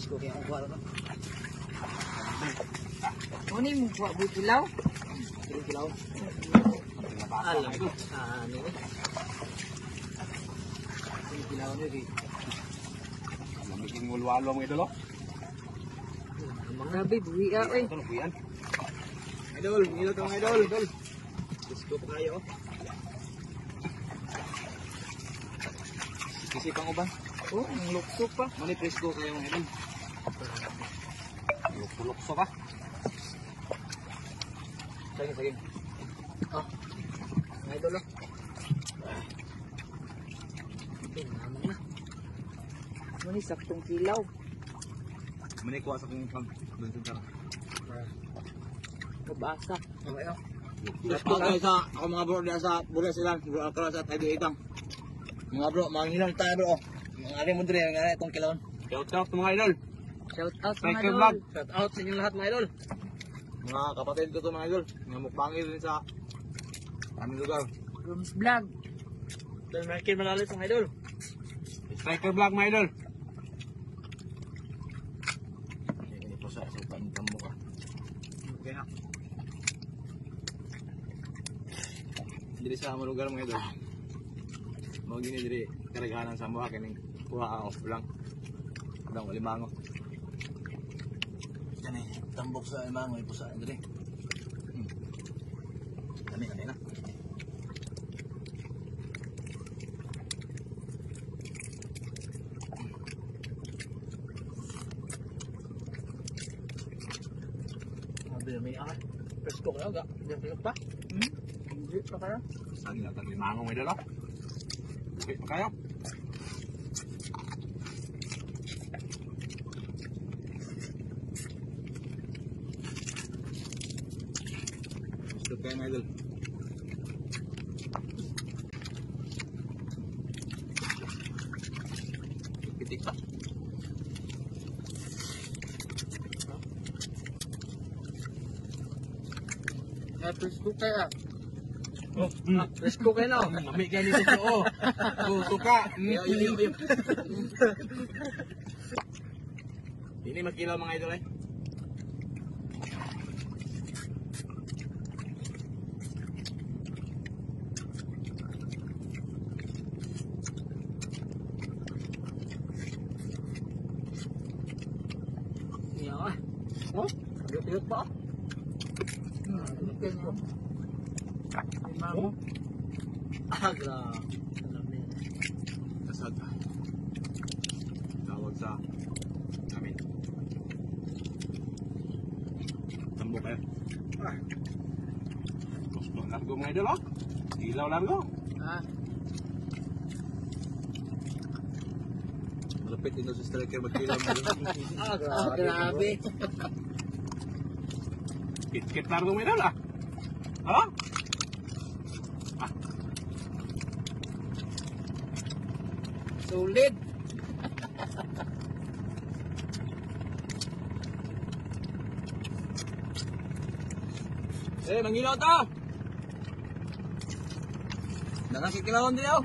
Gusto kaya ang kuha na. Ano yung buwa butilaw? Kilaw. Alam ko. Ano yun? Kilaw nyo di. Magiging ulwalo mga idol. Grabe, buwiya eh. Ito, buyan. Idol, ngilo ka mga idol. Gusto pa kayo. Kasi pang uban. Oh, ang lukso pa. Mani presko kayo mga idol. Lukso ka. Sige. Oh, Mga idol oh. ito naman na. Ano yung saktong kilaw? Mani kuha sa kong pag-buntin ka. Mabasa. Okay oh. Presko Ako sa ako mga bro diya sa Bugas silang bro ako sa tayo itang. Mga bro, mangilan tayo bro. Mga ari mo dire nga itong kilawon. Shout out mga idol. Shout out mga Striker idol. vlog. Shout out sa inyong lahat mga idol. Mga kapatid ko to mga idol. Mga mukbangir din sa aming lugar. Rooms vlog. Dan Michael Malalis mga idol. Striker vlog mga idol. Ini po sa pantamo ka. Okay na. Diri sa among lugar mga idol. Mao gini diri karagahanan sa mga kining kuha off lang. Udang limango. Yan eh, tambok sa limango ipo sa diri. Kani na. Sabi may presko kayo ga. Diyan pa. Hindi pa kaya. Saan natin limango mga idol. Okay pa kayo. Gusto kayo mga idol. Pitik pa. Presko kaya. Presko kayo na. Nami ka ni sa oo. Suka. Yo. Ini makilaw mga idol eh. Iya. Oh, Piyot pa. Ikan mo. Limango. Agra. Kasag. Tawag sa namin. Tambok kayo. Gusto largo mga idol. Ilaw largo. Ah, Malapit dito sa striker magkilaw mga idol. grabe. Kit largo mga idol. Ano? Solid. Mangilaw ta. Nangasikilawon din ako.